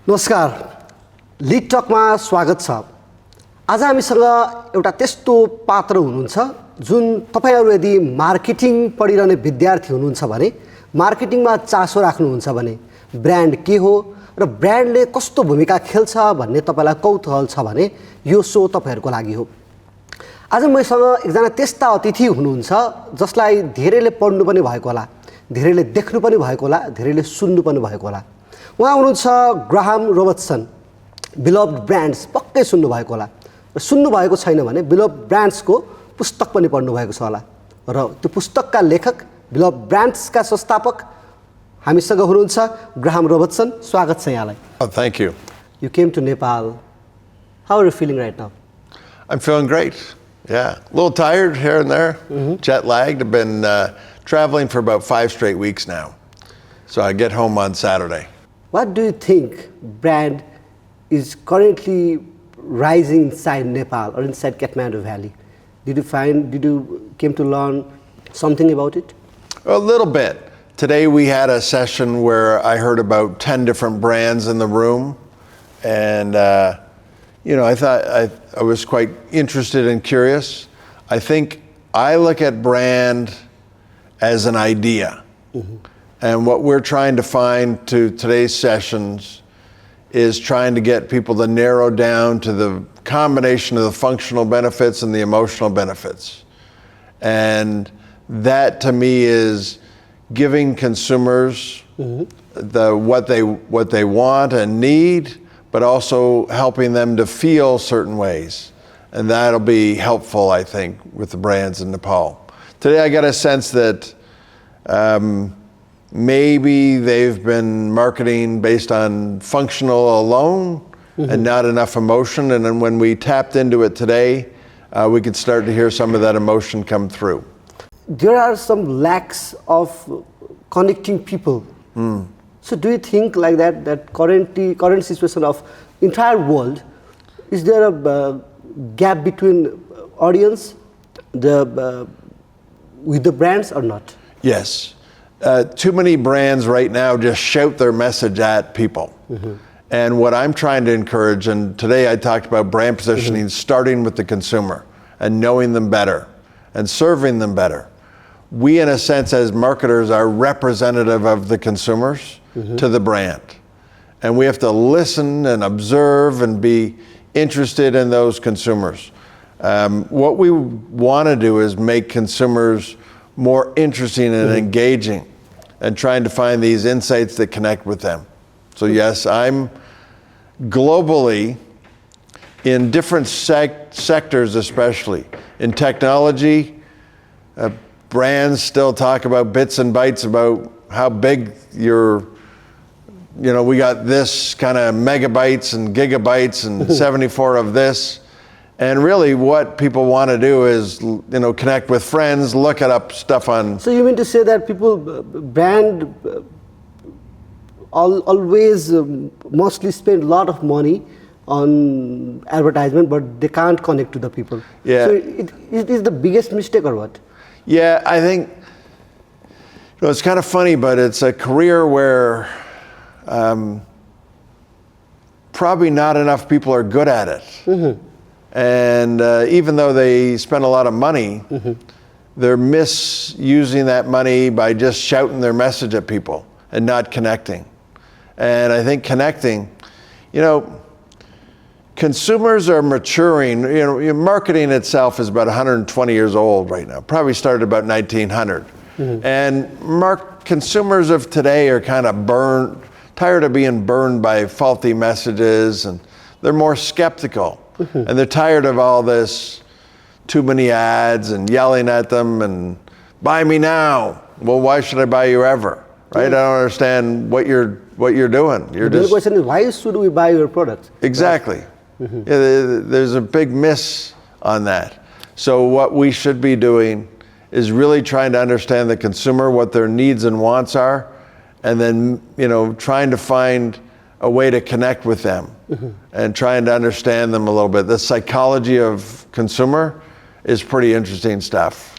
नमस्कार, लिड टकमा स्वागत छ। आज हामीसँग एउटा त्यस्तो पात्र हुनुहुन्छ जुन तपाईहरु यदि मार्केटिङ पढिरहने विद्यार्थी हुनुहुन्छ भने, मार्केटिङमा चासो राख्नुहुन्छ भने, ब्रान्ड के हो र ब्रान्डले कस्तो भूमिका खेल्छ भन्ने तपाईलाई कौतूहल छ भने यो सो तपाईहरुको लागि हो। आज मसँग एकजना त्यस्ता अतिथि हुनुहुन्छ जसलाई धेरैले पढ्नु पनि भएको होला, धेरैले देख्नु पनि भएको होला, धेरैले सुन्नु पनि भएको होला। उहाँ हुनुहुन्छ ग्राहम रोबर्टसन। बिलभड ब्रान्ड्स पक्कै सुन्नु भएको होला र सुन्नु भएको छैन भने बिलभड ब्रान्ड्सको पुस्तक पनि पढ्नु भएको छ होला र त्यो पुस्तकका लेखक, बिलभड ब्रान्ड्सका संस्थापक हामीसँग हुनुहुन्छ ग्राहम रोबर्टसन। स्वागत छ यहाँलाई। Thank you. You came to Nepal. How are you feeling right now? I'm feeling great. Yeah, a little tired here and there, jet lagged. I've been traveling for about 5 straight weeks now. So I get home on Saturday. What do you think brand is currently rising inside Nepal or inside Kathmandu Valley? Did you came to learn something about it? A little bit. Today we had a session where I heard about 10 different brands in the room. And, I thought I was quite interested and curious. I think I look at brand as an idea. And what we're trying to find to today's sessions is trying to get people to narrow down to the combination of the functional benefits and the emotional benefits. And that to me is giving consumers what they want and need, but also helping them to feel certain ways. And that'll be helpful, I think, with the brands in Nepal. Today I got a sense that maybe they've been marketing based on functional alone and not enough emotion. And then when we tapped into it today, we could start to hear some of that emotion come through. There are some lacks of connecting people. So do you think like that current situation of entire world, is there a gap between audience with the brands or not? Yes. Too many brands right now just shout their message at people. And what I'm trying to encourage, and today I talked about brand positioning, starting with the consumer and knowing them better and serving them better. We, in a sense, as marketers, are representative of the consumers to the brand. And we have to listen and observe and be interested in those consumers. What we want to do is make consumers more interesting and engaging and trying to find these insights that connect with them. So yes, I'm globally in different sectors, especially in technology. Brands still talk about bits and bytes about how big we got this kind of megabytes and gigabytes and 74 of this. And really what people want to do is, connect with friends, look up stuff on... So you mean to say that people, brand always mostly spend a lot of money on advertisement, but they can't connect to the people. Yeah. So it is the biggest mistake or what? Yeah, I think, it's kind of funny, but it's a career where probably not enough people are good at it. And even though they spend a lot of money, they're misusing that money by just shouting their message at people and not connecting. And I think connecting, consumers are maturing. Marketing itself is about 120 years old right now, probably started about 1900. And consumers of today are kind of tired of being burned by faulty messages, and they're more skeptical. And they're tired of all this, too many ads and yelling at them and buy me now. Well, why should I buy you ever? Right? I don't understand what you're doing. The question is, why should we buy your product? Exactly. Yeah, there's a big miss on that. So what we should be doing is really trying to understand the consumer, what their needs and wants are, and then, trying to find a way to connect with them and trying to understand them a little bit. The psychology of consumer is pretty interesting stuff.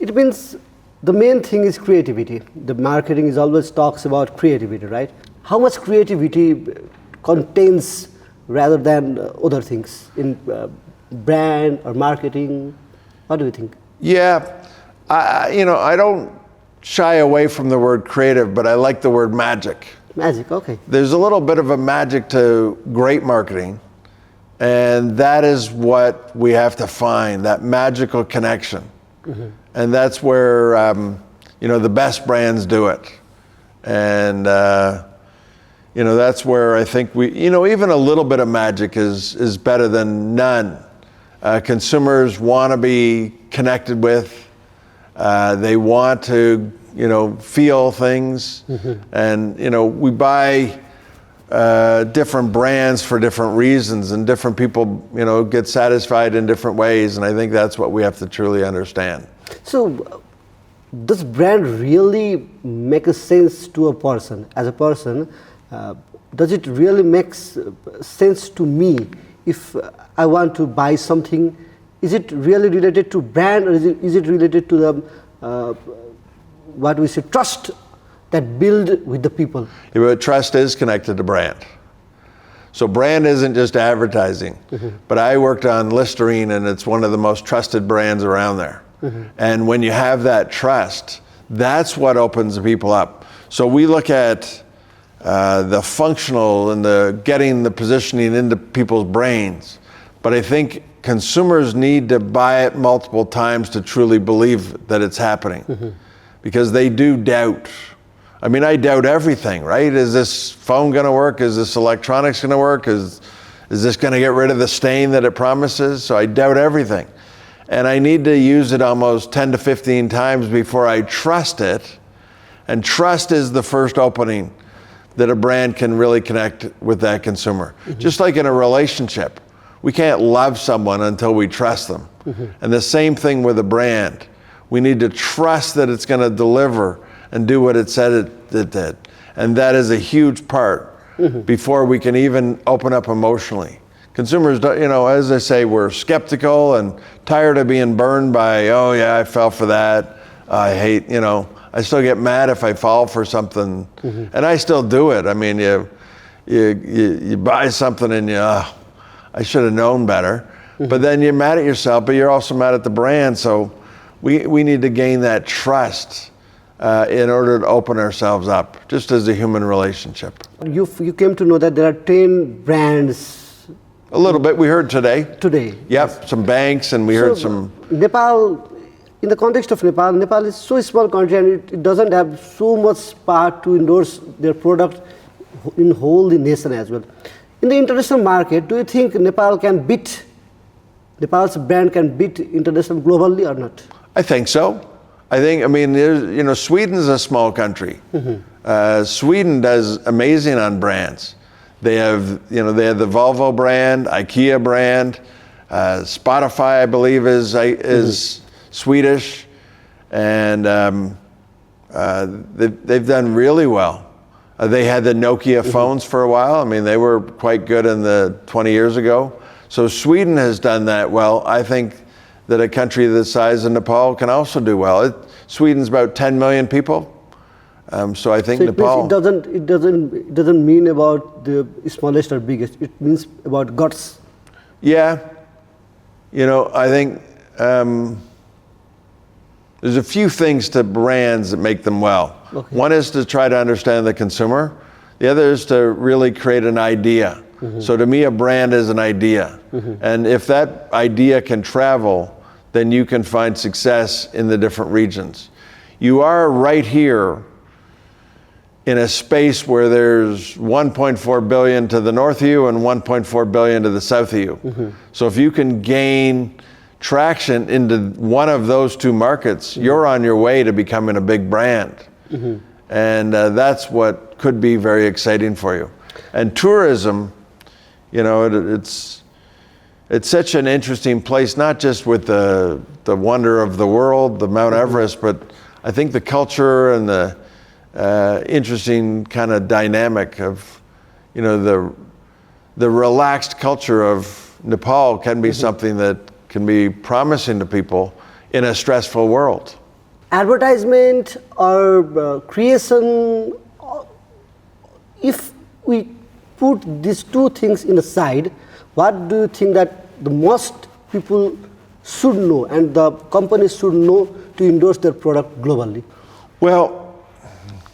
It means the main thing is creativity. The marketing is always talks about creativity, right? How much creativity contains rather than other things in brand or marketing? What do you think? Yeah, I don't shy away from the word creative, but I like the word magic. Magic, okay. There's a little bit of a magic to great marketing, and that is what we have to find, that magical connection. And that's where, the best brands do it. And, that's where I think even a little bit of magic is better than none. Consumers want to be connected with, they want to, feel things. And, we buy different brands for different reasons, and different people, get satisfied in different ways. And I think that's what we have to truly understand. So, does brand really make a sense to a person? As a person, does it really make sense to me if I want to buy something? Is it really related to brand, or is it related to the what we say, trust that build with the people? Yeah, but trust is connected to brand. So brand isn't just advertising, but I worked on Listerine, and it's one of the most trusted brands around there. And when you have that trust, that's what opens the people up. So we look at the functional and the getting the positioning into people's brains. But I think consumers need to buy it multiple times to truly believe that it's happening. Because they do doubt. I mean, I doubt everything, right? Is this phone gonna work? Is this electronics gonna work? Is this gonna get rid of the stain that it promises? So I doubt everything. And I need to use it almost 10 to 15 times before I trust it. And trust is the first opening that a brand can really connect with that consumer. Just like in a relationship, we can't love someone until we trust them. And the same thing with a brand. We need to trust that it's gonna deliver and do what it said it did. And that is a huge part before we can even open up emotionally. Consumers, as I say, we're skeptical and tired of being burned by, oh yeah, I fell for that. I hate, I still get mad if I fall for something. And I still do it. I mean, you buy something and I should have known better. But then you're mad at yourself, but you're also mad at the brand. So we need to gain that trust in order to open ourselves up, just as a human relationship. You came to know that there are 10 brands. A little bit, we heard today. Today. Yep, yes. Some banks, and we heard some. Nepal, in the context of Nepal is so small country, and it doesn't have so much power to endorse their product in whole the nation as well. In the international market, do you think Nepal's brand can beat international globally or not? I think so. Sweden's a small country. Sweden does amazing on brands. They have the Volvo brand, IKEA brand, Spotify, I believe, is Swedish, and they've done really well. They had the Nokia phones for a while. I mean, they were quite good in the 20 years ago. So Sweden has done that well. I think that a country the size of Nepal can also do well. Sweden's about 10 million people. So I think Nepal. It doesn't mean about the smallest or biggest. It means about guts. Yeah, I think there's a few things to brands that make them well. Okay. One is to try to understand the consumer. The other is to really create an idea. So to me, a brand is an idea, and if that idea can travel, then you can find success in the different regions. You are right here in a space where there's 1.4 billion to the north of you and 1.4 billion to the south of you. So if you can gain traction into one of those two markets, you're on your way to becoming a big brand. And that's what could be very exciting for you. And tourism, it's such an interesting place, not just with the wonder of the world, the Mount Everest, but I think the culture and the interesting kind of dynamic of, the relaxed culture of Nepal can be something that can be promising to people in a stressful world. Advertisement or creation, if we put these two things in aside, what do you think that the most people should know and the companies should know to endorse their product globally? Well,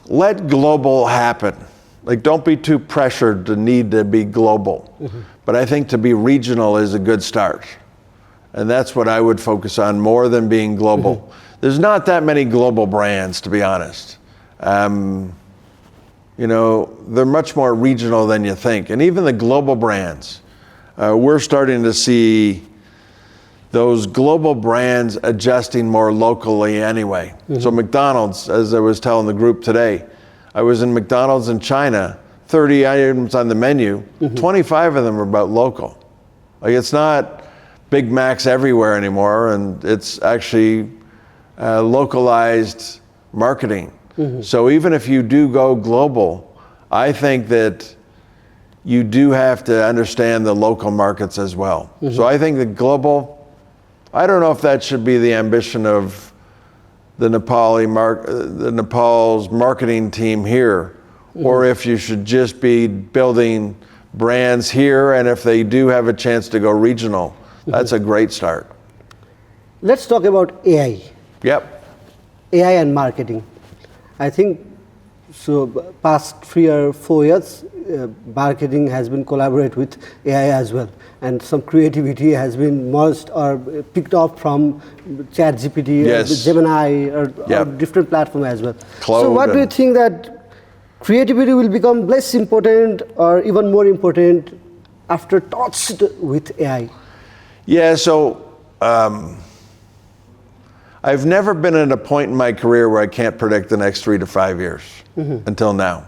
let global happen. Like, don't be too pressured to need to be global. But I think to be regional is a good start. And that's what I would focus on more than being global. There's not that many global brands, to be honest. You know, they're much more regional than you think. And even the global brands, we're starting to see those global brands adjusting more locally anyway. So McDonald's, as I was telling the group today, I was in McDonald's in China, 30 items on the menu, 25 of them are about local. Like, it's not Big Macs everywhere anymore, and it's actually localized marketing. So even if you do go global, I think that you do have to understand the local markets as well. So I think the global, I don't know if that should be the ambition of the Nepal's marketing team here, or if you should just be building brands here, and if they do have a chance to go regional, that's a great start. Let's talk about AI. Yep. AI and marketing. I think so past 3 or 4 years, marketing has been collaborate with AI as well, and some creativity has been merged or picked up from ChatGPT, Yes. Gemini, or Yep. different platform as well. Claude So what do you and- think that creativity will become less important or even more important after touched with AI? Yeah, so I've never been at a point in my career where I can't predict the next 3 to 5 years until now.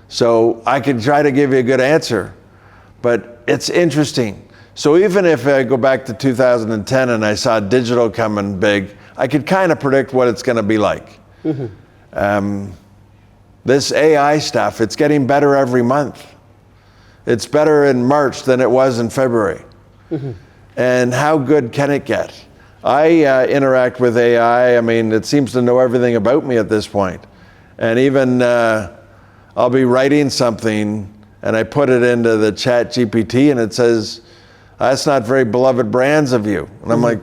So I can try to give you a good answer, but it's interesting. So even if I go back to 2010 and I saw digital coming big, I could kind of predict what it's going to be like. This AI stuff, it's getting better every month. It's better in March than it was in February. And how good can it get? I interact with AI. I mean, it seems to know everything about me at this point. And even I'll be writing something and I put it into the chat GPT and it says, that's not very beloved brands of you. And I'm like,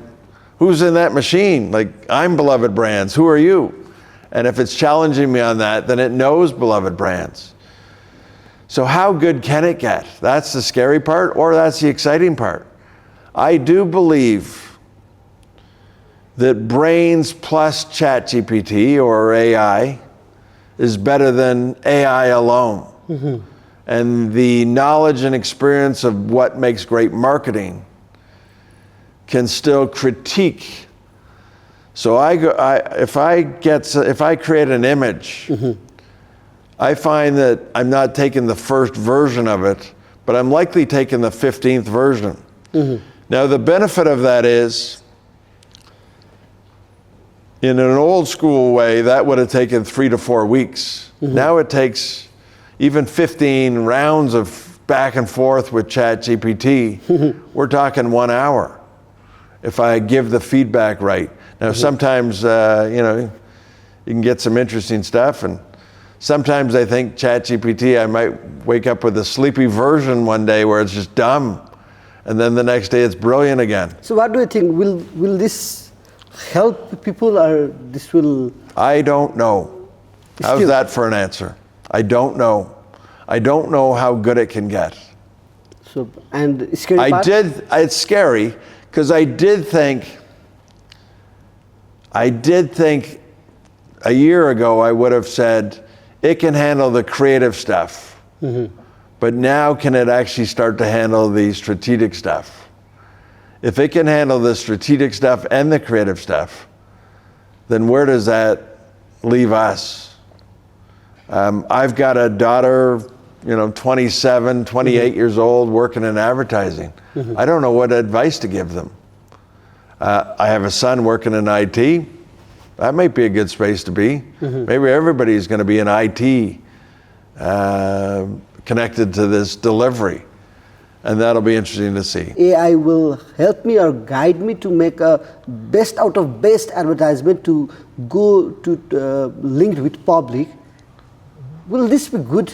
who's in that machine? Like, I'm beloved brands, who are you? And if it's challenging me on that, then it knows beloved brands. So how good can it get? That's the scary part, or that's the exciting part. I do believe that brains plus ChatGPT or AI is better than AI alone. And the knowledge and experience of what makes great marketing can still critique. So if I create an image, I find that I'm not taking the first version of it, but I'm likely taking the 15th version. Now the benefit of that is, in an old school way, that would have taken 3 to 4 weeks. Now it takes even 15 rounds of back and forth with ChatGPT. We're talking 1 hour if I give the feedback right. Now sometimes, you know, you can get some interesting stuff, and sometimes I think ChatGPT, I might wake up with a sleepy version one day where it's just dumb, and then the next day it's brilliant again. So what do you think? Will this help people, or this will? I don't know. How's Still. that for an answer? I don't know. I don't know how good it can get. So, and scary part? It's scary, because I did think a year ago I would have said, it can handle the creative stuff. But now can it actually start to handle the strategic stuff? If it can handle the strategic stuff and the creative stuff, then where does that leave us? I've got a daughter, 27, 28 years old, working in advertising. I don't know what advice to give them. I have a son working in IT. That might be a good space to be. Maybe everybody's going to be in IT connected to this delivery. And that'll be interesting to see. AI will help me or guide me to make a best out of best advertisement to go to linked with public. Will this be good?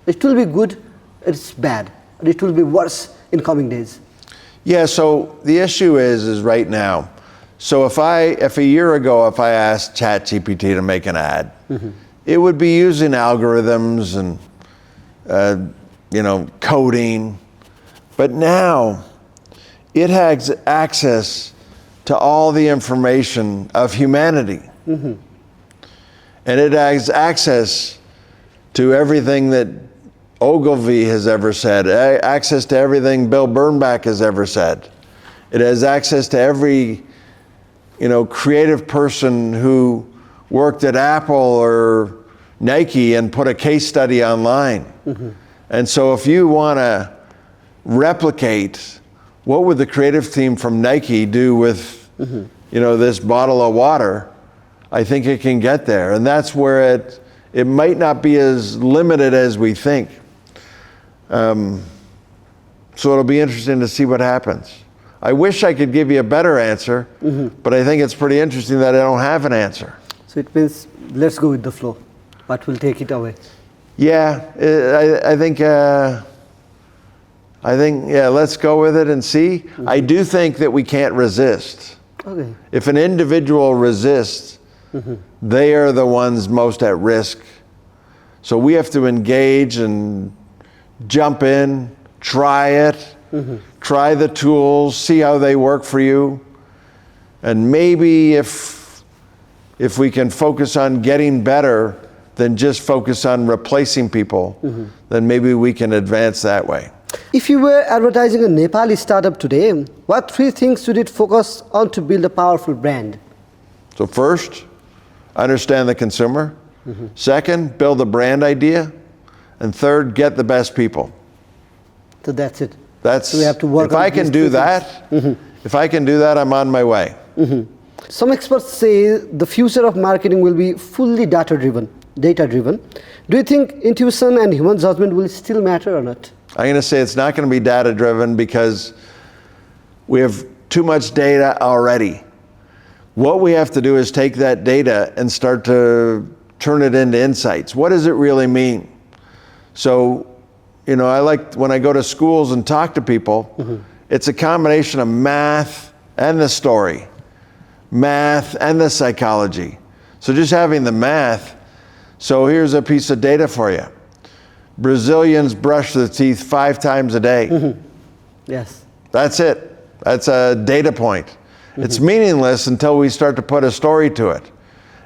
It will be good it's bad, or it will be worse in coming days? Yeah, so the issue is right now, so if a year ago, if I asked ChatGPT to make an ad, it would be using algorithms and, coding. But now it has access to all the information of humanity. And it has access to everything that Ogilvy has ever said, access to everything Bill Bernbach has ever said. It has access to every, creative person who worked at Apple or Nike and put a case study online. And so if you want to replicate what would the creative team from Nike do with, this bottle of water, I think it can get there. And that's where it might not be as limited as we think. So it'll be interesting to see what happens. I wish I could give you a better answer, but I think it's pretty interesting that I don't have an answer. So it means let's go with the flow. What will take it away? Yeah, I think, let's go with it and see. I do think that we can't resist. Okay. If an individual resists, they are the ones most at risk. So we have to engage and jump in, try it, try the tools, see how they work for you. And maybe if we can focus on getting better than just focus on replacing people, then maybe we can advance that way. If you were advertising a Nepali startup today, what 3 things should it focus on to build a powerful brand? So first, understand the consumer. Second, build a brand idea. And third, get the best people. So that's it. So we have to work if on I can these do 2 that, things. if I can do that, I'm on my way. Some experts say the future of marketing will be fully data-driven. Do you think intuition and human judgment will still matter or not? I'm going to say it's not going to be data-driven because we have too much data already. What we have to do is take that data and start to turn it into insights. What does it really mean? So, I like when I go to schools and talk to people, it's a combination of math and the story, math and the psychology. So just having the math. So here's a piece of data for you. Brazilians brush their teeth 5 times a day. Yes. That's it. That's a data point. It's meaningless until we start to put a story to it.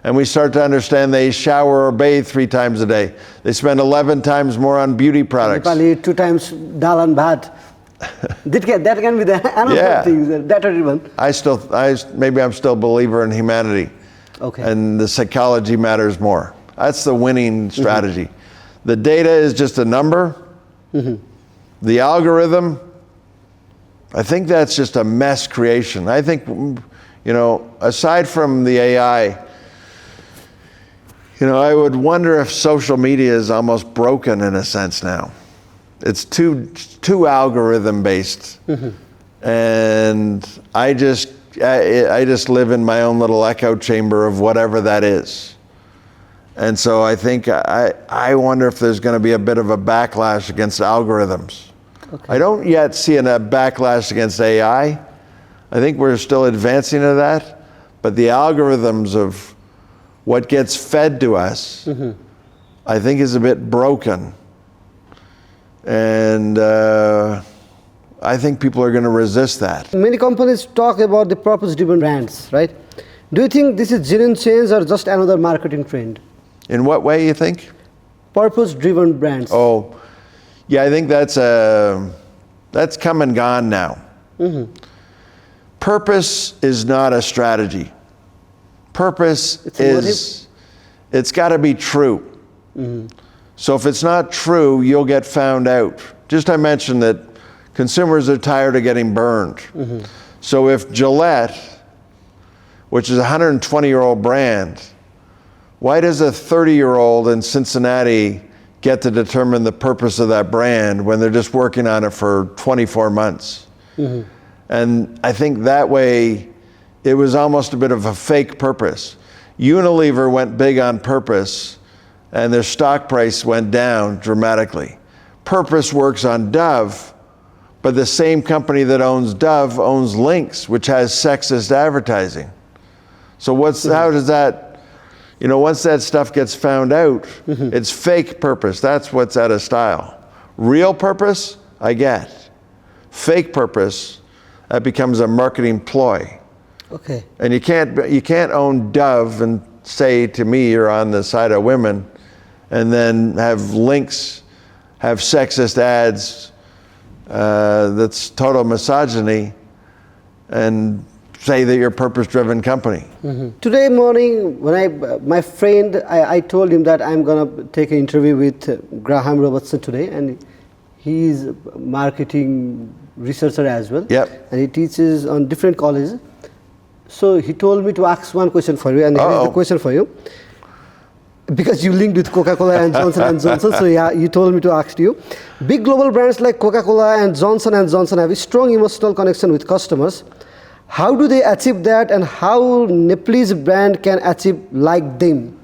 And we start to understand they shower or bathe 3 times a day. They spend 11 times more on beauty products. Nepali 2 times dal and bhat. That can be another thing, data-driven. Maybe I'm still a believer in humanity. Okay. And the psychology matters more. That's the winning strategy. The data is just a number. The algorithm, I think that's just a mess creation. I think, aside from the AI, I would wonder if social media is almost broken in a sense now. It's too algorithm based. And I just live in my own little echo chamber of whatever that is. And so I think I wonder if there's going to be a bit of a backlash against algorithms. Okay. I don't yet see a backlash against AI. I think we're still advancing to that. But the algorithms of what gets fed to us, I think is a bit broken. And I think people are going to resist that. Many companies talk about the purpose-driven brands, right? Do you think this is genuine change or just another marketing trend? In what way, you think? Purpose-driven brands. Oh, yeah, I think that's come and gone now. Purpose is not a strategy. Purpose it's got to be true. So if it's not true, you'll get found out. Just I mentioned that consumers are tired of getting burned. So if Gillette, which is a 120-year-old brand, why does a 30-year-old in Cincinnati get to determine the purpose of that brand when they're just working on it for 24 months? And I think that way, it was almost a bit of a fake purpose. Unilever went big on purpose, and their stock price went down dramatically. purpose works on Dove, but the same company that owns Dove owns Lynx, which has sexist advertising. So how does that, once that stuff gets found out, it's fake purpose. That's what's out of style. Real purpose, I get. Fake purpose, that becomes a marketing ploy. Okay. And you can't own Dove and say to me you're on the side of women, and then have Lynx have sexist ads that's total misogyny, and say that you're a purpose-driven company. Today morning, when my friend, I told him that I'm gonna take an interview with Graham Robertson today, and he's a marketing researcher as well. Yep. And he teaches on different colleges. So he told me to ask one question for you, and here is the question for you. Because you linked with Coca-Cola and Johnson & Johnson, so yeah, you told me to ask you. Big global brands like Coca-Cola and Johnson & Johnson have a strong emotional connection with customers. How do they achieve that, and how Nepalese brand can achieve like them?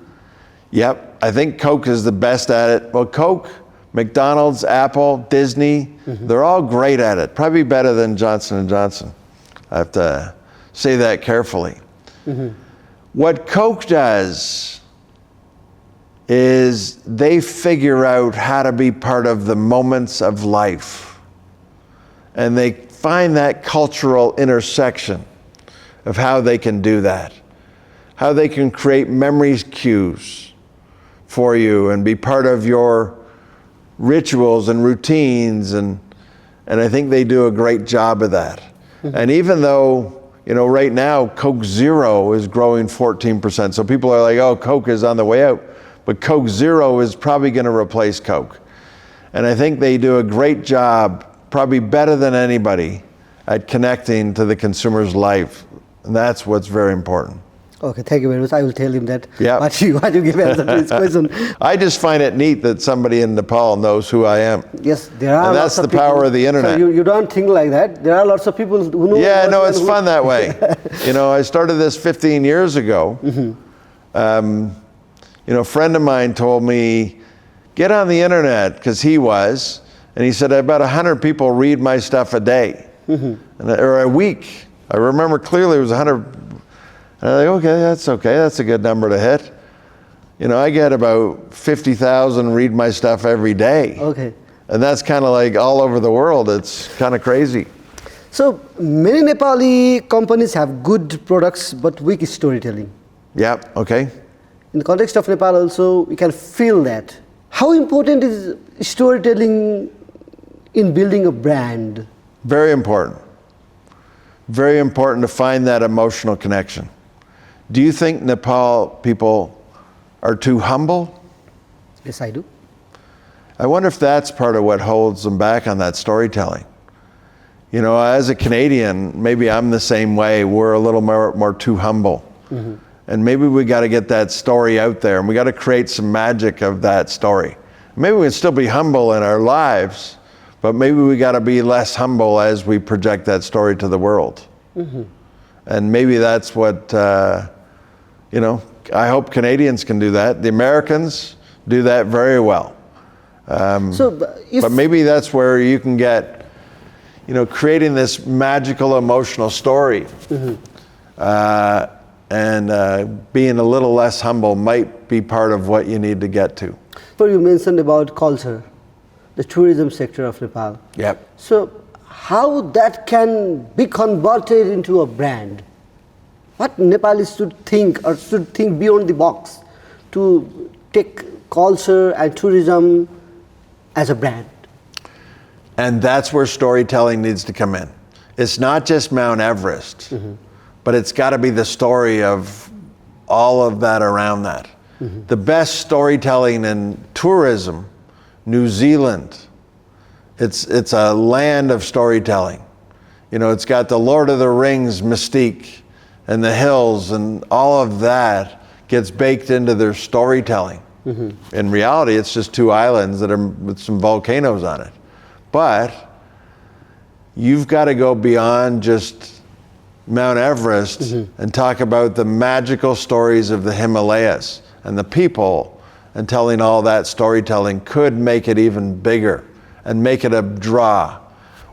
Yep, I think Coke is the best at it. Well, Coke, McDonald's, Apple, Disney, they're all great at it. Probably better than Johnson & Johnson. I have to say that carefully. What Coke does is they figure out how to be part of the moments of life. And they find that cultural intersection of how they can do that. How they can create memory cues for you and be part of your rituals and routines, and I think they do a great job of that. And even though, right now Coke Zero is growing 14%, so people are like, oh, Coke is on the way out. But Coke Zero is probably going to replace Coke. And I think they do a great job, probably better than anybody, at connecting to the consumer's life. And that's what's very important. Okay, thank you very much. I will tell him that. Yeah. What you give answer to his question. I just find it neat that somebody in Nepal knows who I am. Yes, there are. And that's lots the of people, power of the internet. So you don't think like that. There are lots of people who know. Yeah, no, it's fun that way. I started this 15 years ago. A friend of mine told me, get on the internet, because he was, and he said, about 100 people read my stuff a day, or a week. I remember clearly it was 100. And I'm like, okay, that's a good number to hit. I get about 50,000 read my stuff every day. Okay. And that's kind of like all over the world. It's kind of crazy. So many Nepali companies have good products, but weak storytelling. Yeah, okay. In the context of Nepal also, we can feel that. How important is storytelling in building a brand? Very important. Very important to find that emotional connection. Do you think Nepal people are too humble? Yes, I do. I wonder if that's part of what holds them back on that storytelling. As a Canadian, maybe I'm the same way. We're a little more too humble. And maybe we got to get that story out there, and we got to create some magic of that story. Maybe we can still be humble in our lives, but maybe we got to be less humble as we project that story to the world. And maybe that's what, I hope Canadians can do that. The Americans do that very well. But maybe that's where you can get, creating this magical emotional story. And being a little less humble might be part of what you need to get to. So you mentioned about culture, the tourism sector of Nepal. Yep. So how that can be converted into a brand? What Nepalis should think, or should think beyond the box to take culture and tourism as a brand? And that's where storytelling needs to come in. It's not just Mount Everest. But it's got to be the story of all of that around that. The best storytelling in tourism, New Zealand, it's a land of storytelling. It's got the Lord of the Rings mystique and the hills, and all of that gets baked into their storytelling. In reality, it's just two islands that are with some volcanoes on it. But you've got to go beyond just Mount Everest and talk about the magical stories of the Himalayas, and the people, and telling all that storytelling could make it even bigger and make it a draw.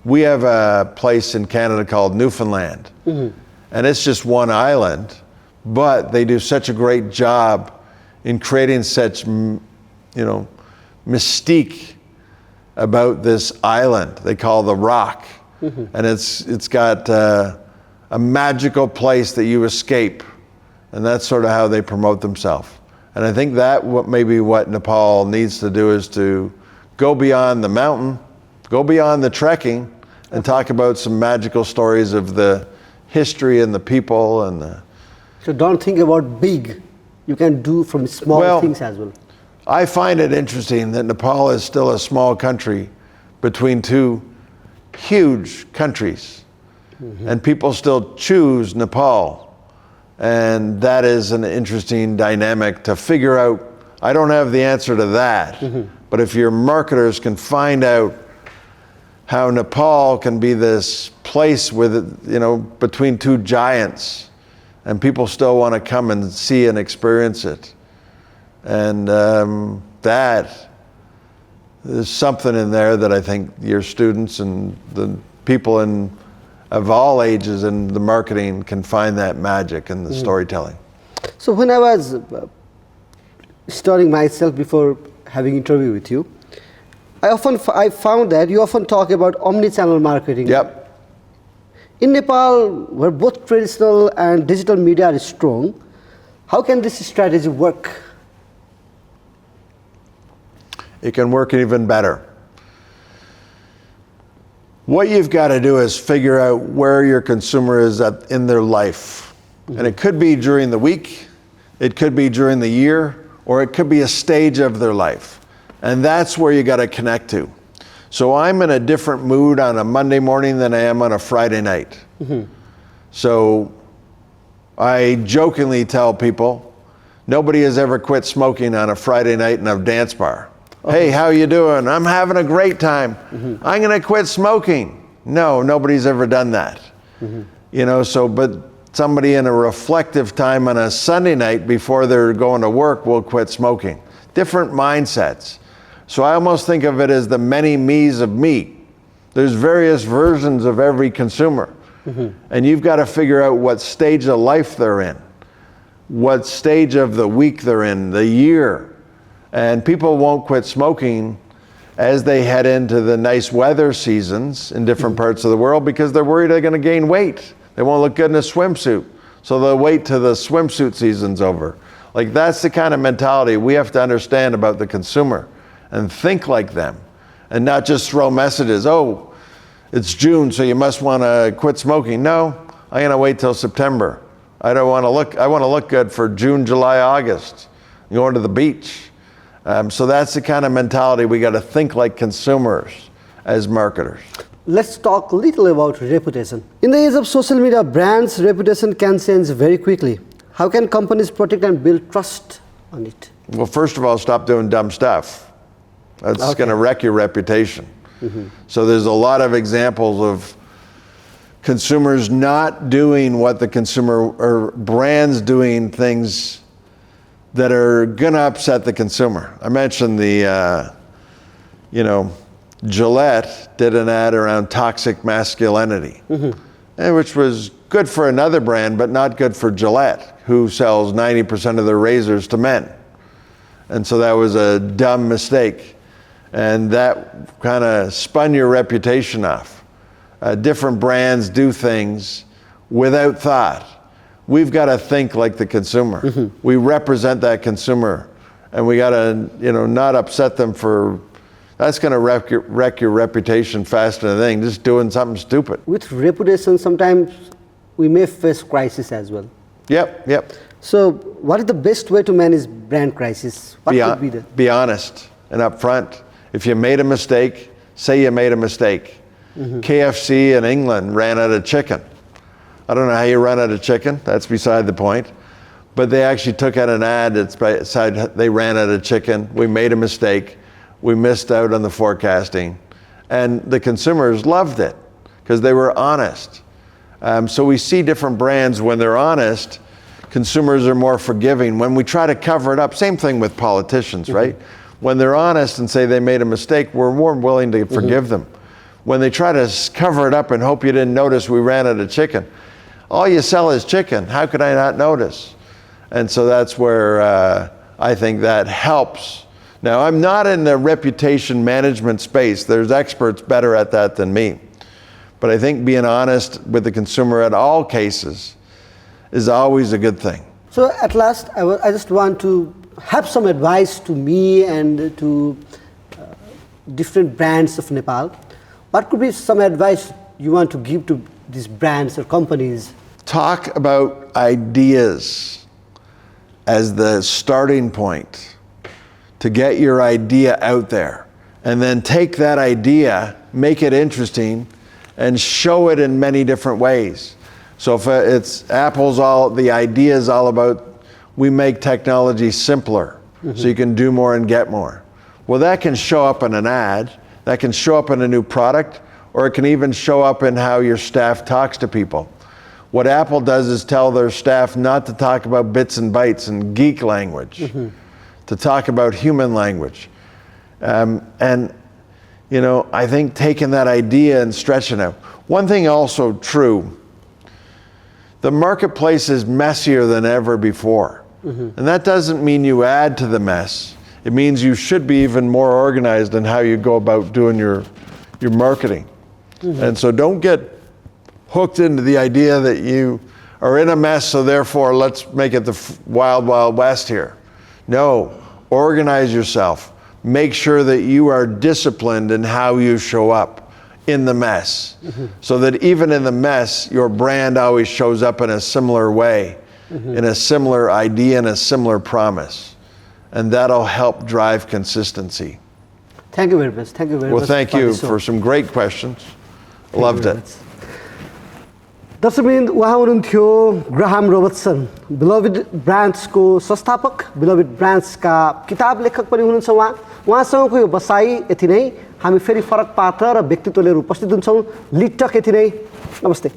We have a place in Canada called Newfoundland, and it's just one island, but they do such a great job in creating such, mystique about this island they call the Rock. And it's got a magical place that you escape, and that's sort of how they promote themselves. And I think that maybe what Nepal needs to do is to go beyond the mountain, go beyond the trekking, and talk about some magical stories of the history and the people and the... So don't think about big. You can do from small things as well. I find it interesting that Nepal is still a small country between two huge countries, and people still choose Nepal, and that is an interesting dynamic to figure out. I don't have the answer to that, but if your marketers can find out how Nepal can be this place with, between two giants, and people still want to come and see and experience it, and that there's something in there that I think your students and the people of all ages in the marketing can find that magic in the storytelling. So when I was studying myself before having interview with you, I found that you often talk about omni-channel marketing. Yep. In Nepal, where both traditional and digital media are strong, how can this strategy work? It can work even better. What you've got to do is figure out where your consumer is in their life. And it could be during the week, it could be during the year, or it could be a stage of their life. And that's where you got to connect to. So I'm in a different mood on a Monday morning than I am on a Friday night. So I jokingly tell people, nobody has ever quit smoking on a Friday night in a dance bar. Hey, how you doing? I'm having a great time. I'm going to quit smoking. No, nobody's ever done that. But somebody in a reflective time on a Sunday night before they're going to work will quit smoking. Different mindsets. So I almost think of it as the many me's of me. There's various versions of every consumer. And you've got to figure out what stage of life they're in, what stage of the week they're in, the year. And people won't quit smoking as they head into the nice weather seasons in different parts of the world because they're worried they're going to gain weight. They won't look good in a swimsuit. So they'll wait till the swimsuit season's over. Like, that's the kind of mentality we have to understand about the consumer and think like them and not just throw messages. Oh, it's June, so you must want to quit smoking. No, I'm going to wait till September. I want to look good for June, July, August. Going to the beach. So that's the kind of mentality we got to think like consumers as marketers. Let's talk a little about reputation. In the age of social media, brands' reputation can change very quickly. How can companies protect and build trust on it? Well, first of all, stop doing dumb stuff. That's going to wreck your reputation. So there's a lot of examples of consumers not doing what the consumer, or brands doing things that are going to upset the consumer. I mentioned Gillette did an ad around toxic masculinity, which was good for another brand, but not good for Gillette, who sells 90% of their razors to men. And so that was a dumb mistake. And that kind of spun your reputation off. Different brands do things without thought. We've got to think like the consumer. We represent that consumer, and we got to, not upset them for. That's going to wreck your reputation faster than anything. Just doing something stupid. With reputation, sometimes we may face crisis as well. Yep. So, what is the best way to manage brand crisis? What would be the? Be honest and upfront. If you made a mistake, say you made a mistake. KFC in England ran out of chicken. I don't know how you run out of chicken. That's beside the point. But they actually took out an ad that said they ran out of chicken. We made a mistake. We missed out on the forecasting. And the consumers loved it because they were honest. So we see different brands when they're honest, consumers are more forgiving. When we try to cover it up, same thing with politicians, right? When they're honest and say they made a mistake, we're more willing to forgive them. When they try to cover it up and hope you didn't notice we ran out of chicken, all you sell is chicken. How could I not notice? And so that's where I think that helps. Now, I'm not in the reputation management space. There's experts better at that than me. But I think being honest with the consumer at all cases is always a good thing. So at last, I just want to have some advice to me and to different brands of Nepal. What could be some advice you want to give to these brands or companies? Talk about ideas as the starting point to get your idea out there. And then take that idea, make it interesting, and show it in many different ways. So if it's Apple's the idea is all about we make technology simpler so you can do more and get more. Well, that can show up in an ad, that can show up in a new product, or it can even show up in how your staff talks to people. What Apple does is tell their staff not to talk about bits and bytes and geek language, to talk about human language. And you know, I think taking that idea and stretching it. One thing also true, the marketplace is messier than ever before. And that doesn't mean you add to the mess. It means you should be even more organized in how you go about doing your marketing. And so don't get hooked into the idea that you are in a mess, so therefore let's make it the wild, wild west here. No, organize yourself. Make sure that you are disciplined in how you show up in the mess, so that even in the mess, your brand always shows up in a similar way, in a similar idea and a similar promise. And that'll help drive consistency. Thank you very much. Thank you very much. Well, thank you for some great questions. Loved it. दर्शकवृन्द उहाँ हुनुहुन्थ्यो Graham Robertson, बिलोभेड ब्रान्ड्सको संस्थापक, बिलोभेड ब्रान्ड्सका किताब लेखक पनि हुनुहुन्छ उहाँसँगको यो बसाई यति नै। हामी फेरि फरक पात्र र व्यक्तित्व लिएर उपस्थित हुन्छौँ। लिड टक यति नै। नमस्ते।